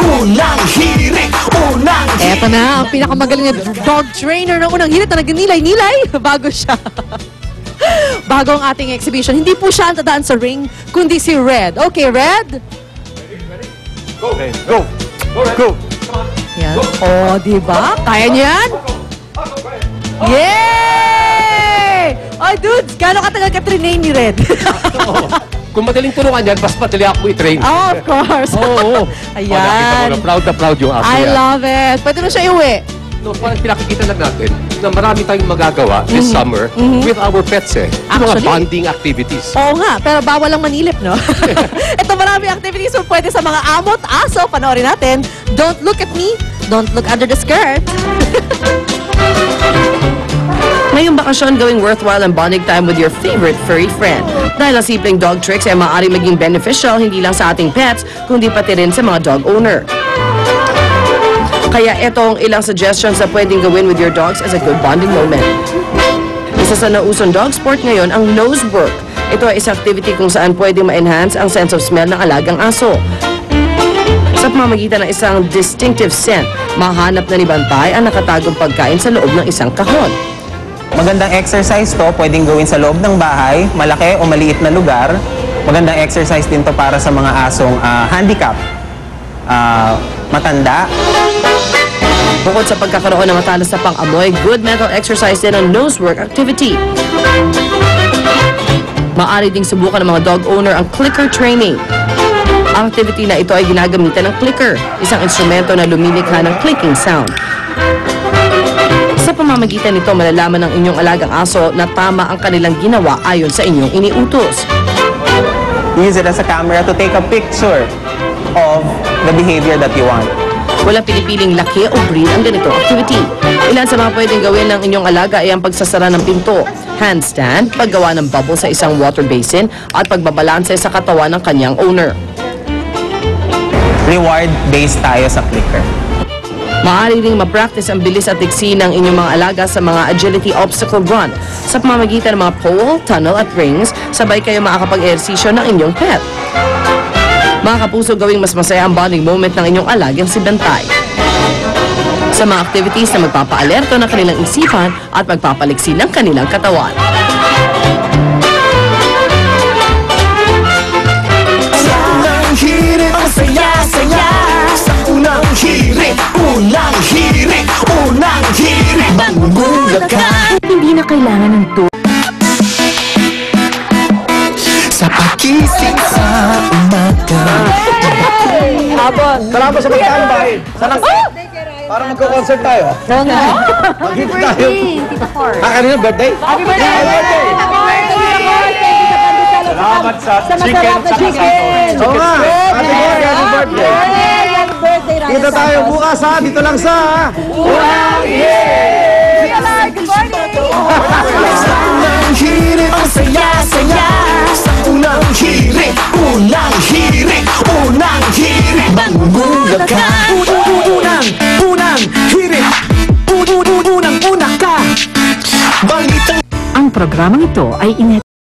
unang hirit, unang hirit. Eto na, ang pinakamagaling na dog trainer ng unang hirit na nag-nilay-nilay bago siya. Bago ang ating exhibition. Hindi po siya ang dadaan sa ring, kundi si Red. Okay, Red? Ready? Go! Okay, go! Go, Red! Go! Yan. Oh, diba? Kaya niyo yan? Yay! Oh, dudes, gano'ng katagal ka train ni Red? Kung madaling tulungan yan, mas madali ako i-train. Oh, of course. Oo. Ayan. Na proud yung aso I yan. love it. Pwede mo siya iuwi. No, parang pinakikita lang natin na marami tayong magagawa this summer with our pets eh. Yung mga Actually. bonding activities. Oo nga, pero bawal lang manilip, no? Ito marami activities mo pwede sa mga amot, aso. Panoorin natin. Don't look at me. Don't look under the skirt. Ngayong bakasyon, gawing worthwhile ang bonding time with your favorite furry friend. Dahil ang simpleng dog tricks ay maaaring maging beneficial hindi lang sa ating pets, kundi pati rin sa mga dog owner. Kaya itong ilang suggestions na pwedeng gawin with your dogs as a good bonding moment. Isa sa nausong dog sport ngayon ang nose work. Ito ay isang activity kung saan pwedeng ma-enhance ang sense of smell ng alagang aso. Sa pamamagitan ng isang distinctive scent, mahanap na ni Bantay ang nakatagong pagkain sa loob ng isang kahon. Magandang exercise to, pwedeng gawin sa loob ng bahay, malaki o maliit na lugar. Magandang exercise din to para sa mga asong handicap, matanda. Bukod sa pagkakaroon ng matalas na pang-amoy, good mental exercise din ang nose work activity. Maaari ding subukan ng mga dog owner ang clicker training. Ang activity na ito ay ginagamitan ng clicker, isang instrumento na lumilikha ng clicking sound. Sa pamamagitan nito, malalaman ng inyong alagang aso na tama ang kanilang ginawa ayon sa inyong iniutos. Use it as a camera to take a picture of the behavior that you want. Walang pinipiling laki o breed ang ganitong activity. Ilan sa mga pwedeng gawin ng inyong alaga ay ang pagsasara ng pinto, handstand, paggawa ng bubble sa isang water basin, at pagbabalanse sa katawan ng kanyang owner. Reward-based tayo sa clicker. Maaari ring ma-practice ang bilis at tiksi ng inyong mga alaga sa mga agility obstacle run. Sa pamamagitan ng mga pole, tunnel at rings, sabay kayo makakapag-ehersisyo ng inyong pet. Mga kapuso, gawing mas masaya ang bonding moment ng inyong alagang si Bantay. Sa mga activities na magpapaalerto ng kanilang isipan at magpapaliksi ng kanilang katawan. Unang hirit, ang saya-saya. Sa unang hirit, unang hirit, unang hirit. Magugulat ka. Hindi na kailangan ng Sa pagising sa umaga. Salamat sa pagkain. Sana para magko-concert tayo. Oo nga. Mag-hit tayo. Kanina birthday? Happy birthday! Salamat sa masarap na chicken. Oo nga. Happy birthday. Happy birthday, Ryan. Kita tayo bukas ha. Dito lang sa Unang hirit! Good morning! Sa unang hirit, ang saya-saya. Sa unang hirit, unang hirit, unang hirit. Magugulat ka. Unang hirit, unang ka. Balitang Ang programang ito ay